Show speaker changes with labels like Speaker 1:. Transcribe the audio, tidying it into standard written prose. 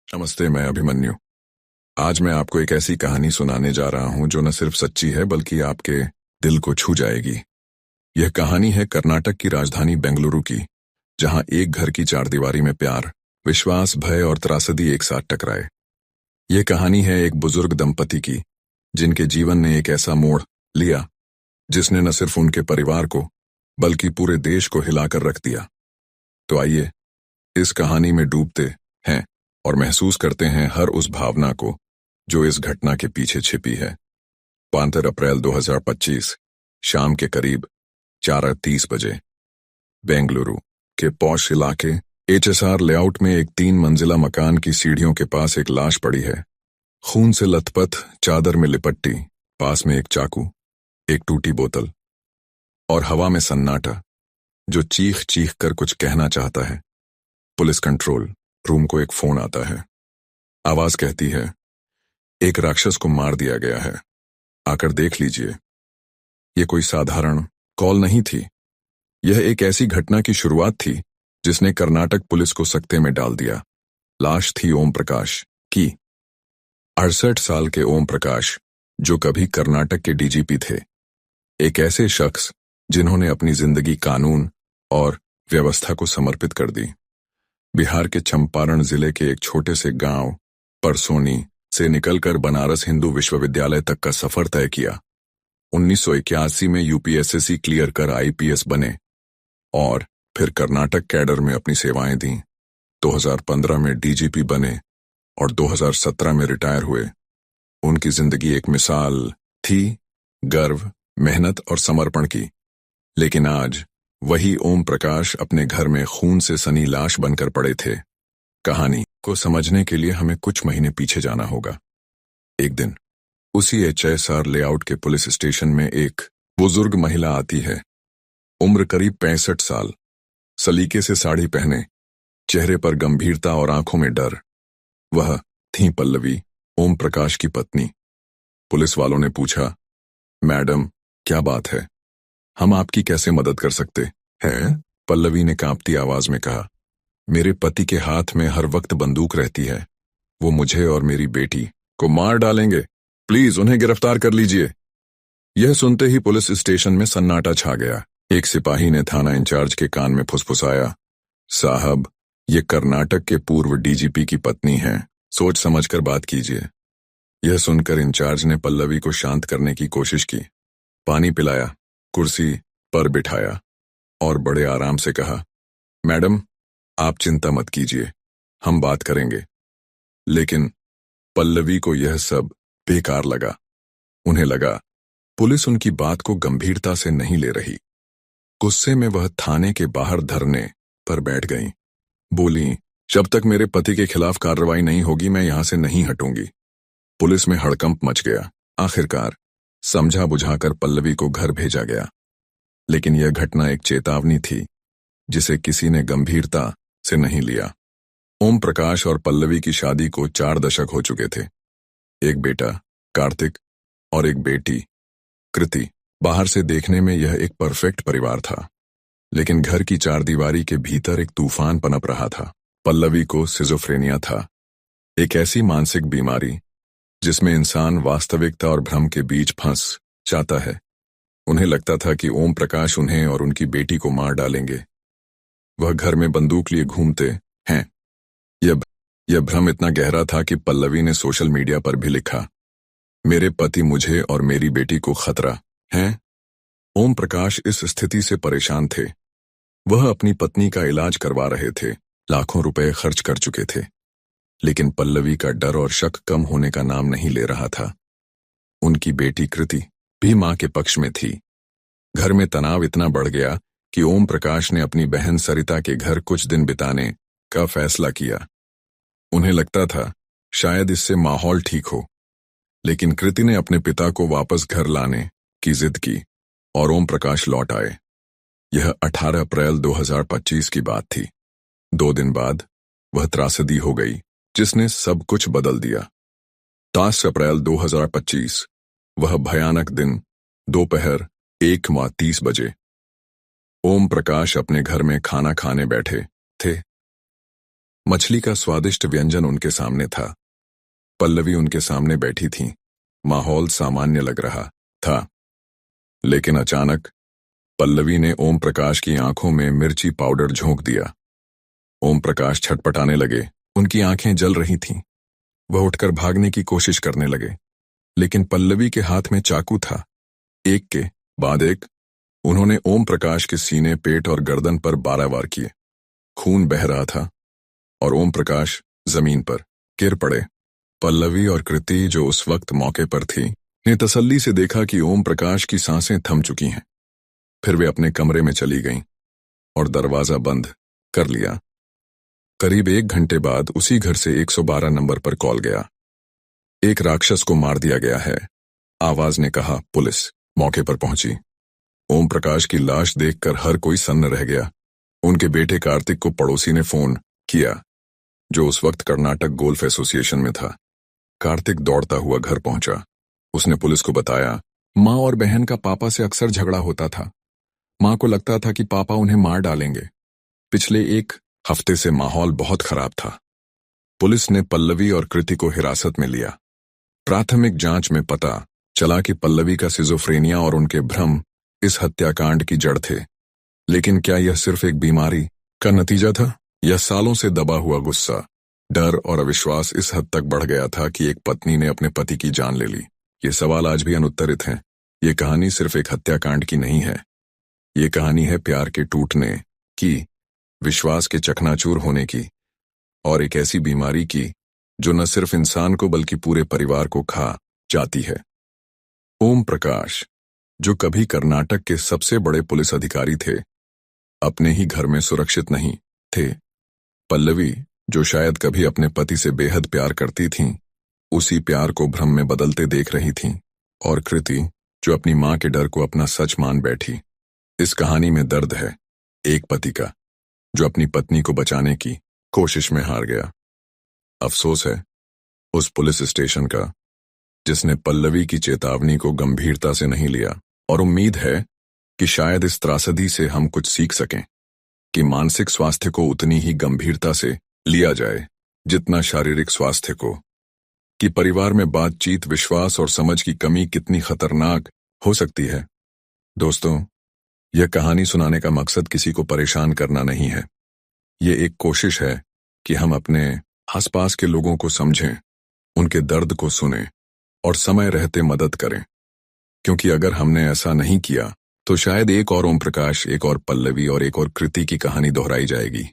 Speaker 1: नमस्ते, मैं अभिमन्यु। आज मैं आपको एक ऐसी कहानी सुनाने जा रहा हूं जो न सिर्फ सच्ची है बल्कि आपके दिल को छू जाएगी। यह कहानी है कर्नाटक की राजधानी बेंगलुरु की, जहां एक घर की चारदीवारी में प्यार, विश्वास, भय और त्रासदी एक साथ टकराए। यह कहानी है एक बुजुर्ग दंपति की, जिनके जीवन ने एक ऐसा मोड़ लिया जिसने न सिर्फ उनके परिवार को बल्कि पूरे देश को हिलाकर रख दिया। तो आइए इस कहानी में डूबते हैं और महसूस करते हैं हर उस भावना को जो इस घटना के पीछे छिपी है। 5 अप्रैल 2025 शाम के करीब 4:30 बजे बेंगलुरु के पॉश इलाके एचएसआर लेआउट में एक 3 मंजिला मकान की सीढ़ियों के पास एक लाश पड़ी है, खून से लथपथ, चादर में लिपट्टी, पास में एक चाकू, एक टूटी बोतल और हवा में सन्नाटा जो चीख चीख कर कुछ कहना चाहता है। पुलिस कंट्रोल रूम को एक फोन आता है। आवाज कहती है, एक राक्षस को मार दिया गया है, आकर देख लीजिए। यह कोई साधारण कॉल नहीं थी। यह एक ऐसी घटना की शुरुआत थी जिसने कर्नाटक पुलिस को सकते में डाल दिया। लाश थी ओम प्रकाश की। 68 साल के ओम प्रकाश, जो कभी कर्नाटक के डीजीपी थे। एक ऐसे शख्स जिन्होंने अपनी जिंदगी कानून और व्यवस्था को समर्पित कर दी। बिहार के चंपारण जिले के एक छोटे से गांव परसोनी से निकलकर बनारस हिंदू विश्वविद्यालय तक का सफर तय किया। 1981 में यूपीएससी क्लियर कर आईपीएस बने और फिर कर्नाटक कैडर में अपनी सेवाएं दी। 2015 में डीजीपी बने और 2017 में रिटायर हुए। उनकी जिंदगी एक मिसाल थी, गर्व, मेहनत और समर्पण की। लेकिन आज वही ओम प्रकाश अपने घर में खून से सनी लाश बनकर पड़े थे। कहानी को समझने के लिए हमें कुछ महीने पीछे जाना होगा। एक दिन उसी एचएसआर लेआउट के पुलिस स्टेशन में एक बुजुर्ग महिला आती है। उम्र करीब 65 साल, सलीके से साड़ी पहने, चेहरे पर गंभीरता और आंखों में डर। वह थी पल्लवी, ओम प्रकाश की पत्नी। पुलिस वालों ने पूछा, मैडम क्या बात है, हम आपकी कैसे मदद कर सकते हैं? पल्लवी ने कांपती आवाज में कहा, मेरे पति के हाथ में हर वक्त बंदूक रहती है। वो मुझे और मेरी बेटी को मार डालेंगे। प्लीज उन्हें गिरफ्तार कर लीजिए। यह सुनते ही पुलिस स्टेशन में सन्नाटा छा गया। एक सिपाही ने थाना इंचार्ज के कान में फुसफुसाया, साहब, ये कर्नाटक के पूर्व डीजीपी की पत्नी हैं, सोच समझकर बात कीजिए। यह सुनकर इंचार्ज ने पल्लवी को शांत करने की कोशिश की, पानी पिलाया, कुर्सी पर बिठाया और बड़े आराम से कहा, मैडम आप चिंता मत कीजिए, हम बात करेंगे। लेकिन पल्लवी को यह सब बेकार लगा। उन्हें लगा पुलिस उनकी बात को गंभीरता से नहीं ले रही। गुस्से में वह थाने के बाहर धरने पर बैठ गईं। बोली, जब तक मेरे पति के खिलाफ कार्रवाई नहीं होगी मैं यहां से नहीं हटूंगी। पुलिस में हड़कंप मच गया। आखिरकार समझा बुझाकर पल्लवी को घर भेजा गया। लेकिन यह घटना एक चेतावनी थी जिसे किसी ने गंभीरता से नहीं लिया। ओम प्रकाश और पल्लवी की शादी को 4 दशक हो चुके थे। एक बेटा कार्तिक और एक बेटी कृति। बाहर से देखने में यह एक परफेक्ट परिवार था, लेकिन घर की चारदीवारी के भीतर एक तूफान पनप रहा था। पल्लवी को सिजोफ्रेनिया था, एक ऐसी मानसिक बीमारी जिसमें इंसान वास्तविकता और भ्रम के बीच फंस जाता है। उन्हें लगता था कि ओम प्रकाश उन्हें और उनकी बेटी को मार डालेंगे। वह घर में बंदूक लिए घूमते हैं। यह भ्रम इतना गहरा था कि पल्लवी ने सोशल मीडिया पर भी लिखा, मेरे पति मुझे और मेरी बेटी को खतरा है। ओम प्रकाश इस स्थिति से परेशान थे। वह अपनी पत्नी का इलाज करवा रहे थे, लाखों रुपए खर्च कर चुके थे, लेकिन पल्लवी का डर और शक कम होने का नाम नहीं ले रहा था। उनकी बेटी कृति भी मां के पक्ष में थी। घर में तनाव इतना बढ़ गया कि ओम प्रकाश ने अपनी बहन सरिता के घर कुछ दिन बिताने का फैसला किया। उन्हें लगता था शायद इससे माहौल ठीक हो, लेकिन कृति ने अपने पिता को वापस घर लाने की जिद की और ओम प्रकाश लौट आए। यह 18 अप्रैल 2025 की बात थी। 2 दिन बाद वह त्रासदी हो गई जिसने सब कुछ बदल दिया। 10 अप्रैल 2025 वह भयानक दिन, दोपहर 1:30 बजे। ओम प्रकाश अपने घर में खाना खाने बैठे थे। मछली का स्वादिष्ट व्यंजन उनके सामने था। पल्लवी उनके सामने बैठी थी। माहौल सामान्य लग रहा था, लेकिन अचानक पल्लवी ने ओम प्रकाश की आंखों में मिर्ची पाउडर झोंक दिया। ओम प्रकाश छटपटाने लगे, उनकी आंखें जल रही थीं। वह उठकर भागने की कोशिश करने लगे, लेकिन पल्लवी के हाथ में चाकू था। एक के बाद एक उन्होंने ओम प्रकाश के सीने, पेट और गर्दन पर 12 वार किए। खून बह रहा था और ओम प्रकाश जमीन पर गिर पड़े। पल्लवी और कृति, जो उस वक्त मौके पर थी, ने तसल्ली से देखा कि ओम प्रकाश की सांसें थम चुकी हैं। फिर वे अपने कमरे में चली गईं और दरवाजा बंद कर लिया। करीब 1 घंटे बाद उसी घर से 112 नंबर पर कॉल गया। एक राक्षस को मार दिया गया है, आवाज ने कहा। पुलिस मौके पर पहुंची। ओम प्रकाश की लाश देखकर हर कोई सन्न रह गया। उनके बेटे कार्तिक को पड़ोसी ने फोन किया, जो उस वक्त कर्नाटक गोल्फ एसोसिएशन में था। कार्तिक दौड़ता हुआ घर पहुंचा। उसने पुलिस को बताया, माँ और बहन का पापा से अक्सर झगड़ा होता था। माँ को लगता था कि पापा उन्हें मार डालेंगे। पिछले 1 हफ्ते से माहौल बहुत खराब था। पुलिस ने पल्लवी और कृति को हिरासत में लिया। प्राथमिक जांच में पता चला कि पल्लवी का सिजोफ्रेनिया और उनके भ्रम इस हत्याकांड की जड़ थे। लेकिन क्या यह सिर्फ एक बीमारी का नतीजा था, या सालों से दबा हुआ गुस्सा, डर और अविश्वास इस हद तक बढ़ गया था कि एक पत्नी ने अपने पति की जान ले ली? ये सवाल आज भी अनुत्तरित हैं। ये कहानी सिर्फ एक हत्याकांड की नहीं है। ये कहानी है प्यार के टूटने की, विश्वास के चकनाचूर होने की, और एक ऐसी बीमारी की जो न सिर्फ इंसान को बल्कि पूरे परिवार को खा जाती है। ओम प्रकाश, जो कभी कर्नाटक के सबसे बड़े पुलिस अधिकारी थे, अपने ही घर में सुरक्षित नहीं थे। पल्लवी, जो शायद कभी अपने पति से बेहद प्यार करती थीं, उसी प्यार को भ्रम में बदलते देख रही थीं। और कृति, जो अपनी मां के डर को अपना सच मान बैठी। इस कहानी में दर्द है एक पति का, जो अपनी पत्नी को बचाने की कोशिश में हार गया। अफसोस है उस पुलिस स्टेशन का जिसने पल्लवी की चेतावनी को गंभीरता से नहीं लिया। और उम्मीद है कि शायद इस त्रासदी से हम कुछ सीख सकें कि मानसिक स्वास्थ्य को उतनी ही गंभीरता से लिया जाए जितना शारीरिक स्वास्थ्य को, कि परिवार में बातचीत, विश्वास और समझ की कमी कितनी खतरनाक हो सकती है। दोस्तों, यह कहानी सुनाने का मकसद किसी को परेशान करना नहीं है। ये एक कोशिश है कि हम अपने आसपास के लोगों को समझें, उनके दर्द को सुनें और समय रहते मदद करें। क्योंकि अगर हमने ऐसा नहीं किया तो शायद एक और ओम प्रकाश, एक और पल्लवी और एक और कृति की कहानी दोहराई जाएगी।